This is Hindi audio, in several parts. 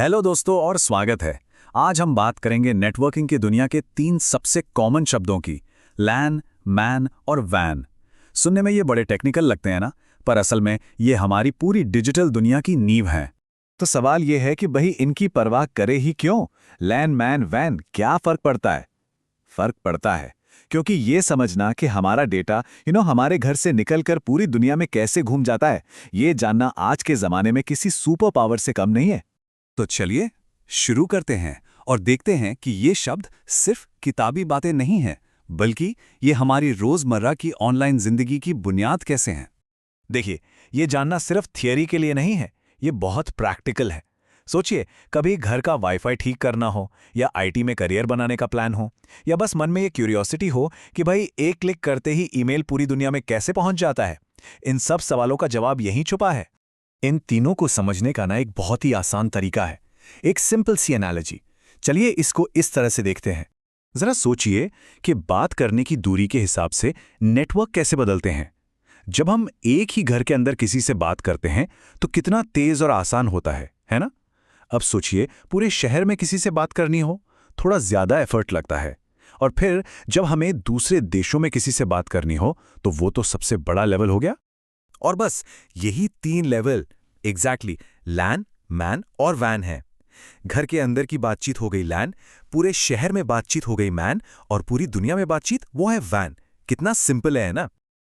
हेलो दोस्तों और स्वागत है। आज हम बात करेंगे नेटवर्किंग की दुनिया के 3 सबसे कॉमन शब्दों की, लैन, मैन और वैन। सुनने में ये बड़े टेक्निकल लगते हैं ना, पर असल में ये हमारी पूरी डिजिटल दुनिया की नींव हैं। तो सवाल यह है कि भाई इनकी परवाह करे ही क्यों? लैन मैन वैन क्या फर्क पड़ता है? फर्क पड़ता है क्योंकि ये समझना कि हमारा डेटा हमारे घर से निकलकर पूरी दुनिया में कैसे घूम जाता है, ये जानना आज के जमाने में किसी सुपर पावर से कम नहीं है। तो चलिए शुरू करते हैं और देखते हैं कि ये शब्द सिर्फ किताबी बातें नहीं हैं, बल्कि ये हमारी रोजमर्रा की ऑनलाइन जिंदगी की बुनियाद कैसे हैं। देखिए, ये जानना सिर्फ थियरी के लिए नहीं है, ये बहुत प्रैक्टिकल है। सोचिए, कभी घर का वाईफाई ठीक करना हो, या आईटी में करियर बनाने का प्लान हो, या बस मन में ये क्यूरियोसिटी हो कि भाई एक क्लिक करते ही ईमेल पूरी दुनिया में कैसे पहुंच जाता है। इन सब सवालों का जवाब यहीं छुपा है। इन तीनों को समझने का एक बहुत ही आसान तरीका है, एक सिंपल सी एनालॉजी। चलिए इसको इस तरह से देखते हैं। जरा सोचिए कि बात करने की दूरी के हिसाब से नेटवर्क कैसे बदलते हैं। जब हम एक ही घर के अंदर किसी से बात करते हैं तो कितना तेज और आसान होता है ना? अब सोचिए, पूरे शहर में किसी से बात करनी हो, थोड़ा ज्यादा एफर्ट लगता है। और फिर जब हमें दूसरे देशों में किसी से बात करनी हो तो वो तो सबसे बड़ा लेवल हो गया। और बस यही 3 लेवल एग्जैक्टली लैन, मैन और वैन है। घर के अंदर की बातचीत हो गई लैन, पूरे शहर में बातचीत हो गई मैन, और पूरी दुनिया में बातचीत वो है वैन। कितना सिंपल है ना?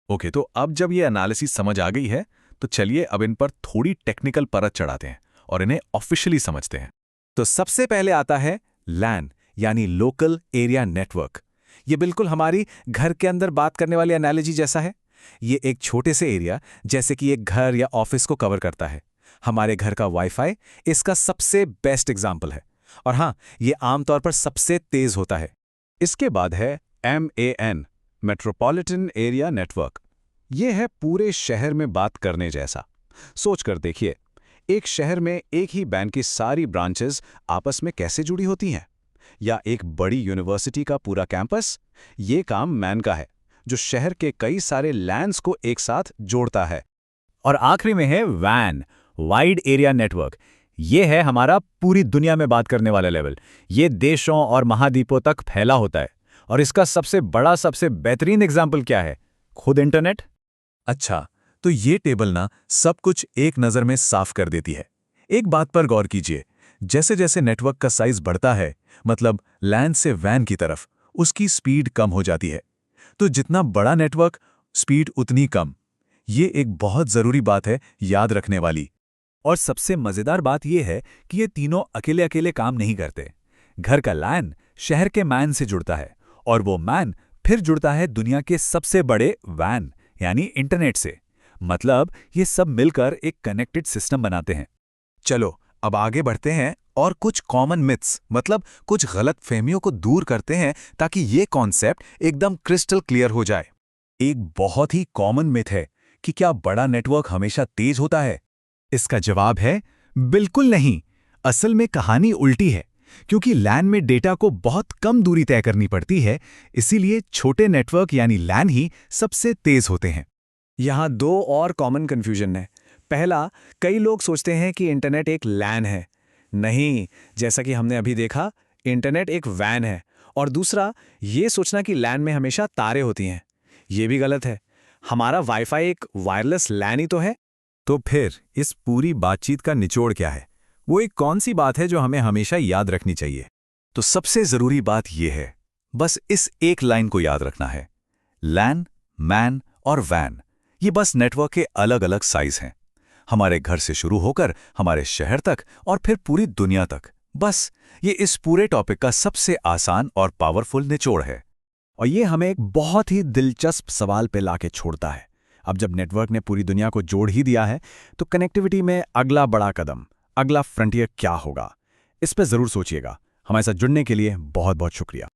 ओके, तो अब जब ये एनालिसिस समझ आ गई है तो चलिए अब इन पर थोड़ी टेक्निकल परत चढ़ाते हैं और इन्हें ऑफिशियली समझते हैं। तो सबसे पहले आता है लैन, यानी लोकल एरिया नेटवर्क। ये बिल्कुल हमारी घर के अंदर बात करने वाली एनालॉजी जैसा है। ये एक छोटे से एरिया, जैसे कि एक घर या ऑफिस को कवर करता है। हमारे घर का वाईफाई इसका सबसे बेस्ट एग्जाम्पल है, और हाँ, ये आमतौर पर सबसे तेज होता है। इसके बाद है MAN, मेट्रोपॉलिटन एरिया नेटवर्क। ये है पूरे शहर में बात करने जैसा। सोच कर देखिए, एक शहर में एक ही बैंक की सारी ब्रांचेस आपस में कैसे जुड़ी होती हैं, या एक बड़ी यूनिवर्सिटी का पूरा कैंपस। ये काम मैन का है, जो शहर के कई सारे लैंड्स को एक साथ जोड़ता है। और आखिरी में है वैन, वाइड एरिया नेटवर्क। ये है हमारा पूरी दुनिया में बात करने वाला लेवल। ये देशों और महाद्वीपों तक फैला होता है। और इसका सबसे बड़ा, सबसे बेहतरीन एग्जाम्पल क्या है? खुद इंटरनेट। अच्छा, तो ये टेबल सब कुछ एक नज़र में साफ कर देती है। एक बात पर गौर कीजिए, जैसे जैसे नेटवर्क का साइज बढ़ता है, मतलब लैन से वैन की तरफ, उसकी स्पीड कम हो जाती है। तो जितना बड़ा नेटवर्क, स्पीड उतनी कम। ये एक बहुत जरूरी बात है, याद रखने वाली। और सबसे मजेदार बात यह है कि ये तीनों अकेले अकेले काम नहीं करते। घर का लैन शहर के मैन से जुड़ता है, और वो मैन फिर जुड़ता है दुनिया के सबसे बड़े वैन यानी इंटरनेट से। मतलब ये सब मिलकर एक कनेक्टेड सिस्टम बनाते हैं। चलो अब आगे बढ़ते हैं और कुछ कॉमन मिथ्स, मतलब कुछ गलत फहमियों को दूर करते हैं, ताकि ये कॉन्सेप्ट एकदम क्रिस्टल क्लियर हो जाए। एक बहुत ही कॉमन मिथ है कि क्या बड़ा नेटवर्क हमेशा तेज होता है? इसका जवाब है बिल्कुल नहीं। असल में कहानी उल्टी है, क्योंकि लैन में डेटा को बहुत कम दूरी तय करनी पड़ती है, इसीलिए छोटे नेटवर्क यानी लैन ही सबसे तेज होते हैं। यहाँ 2 और कॉमन कंफ्यूजन है। पहला, कई लोग सोचते हैं कि इंटरनेट एक लैन है। नहीं, जैसा कि हमने अभी देखा, इंटरनेट एक वैन है। और दूसरा, ये सोचना कि लैन में हमेशा तारें होती हैं। ये भी गलत है। हमारा वाईफाई एक वायरलेस लैन ही तो है। तो फिर इस पूरी बातचीत का निचोड़ क्या है? वो एक कौन सी बात है जो हमें हमेशा याद रखनी चाहिए? तो सबसे जरूरी बात यह है, बस इस एक लाइन को याद रखना है। लैन, मैन और वैन, ये बस नेटवर्क के अलग अलग साइज हैं। हमारे घर से शुरू होकर हमारे शहर तक और फिर पूरी दुनिया तक। बस ये इस पूरे टॉपिक का सबसे आसान और पावरफुल निचोड़ है। और ये हमें एक बहुत ही दिलचस्प सवाल पे लाके छोड़ता है। अब जब नेटवर्क ने पूरी दुनिया को जोड़ ही दिया है, तो कनेक्टिविटी में अगला बड़ा कदम, अगला फ्रंटियर क्या होगा? इस पर जरूर सोचिएगा। हमारे साथ जुड़ने के लिए बहुत बहुत शुक्रिया।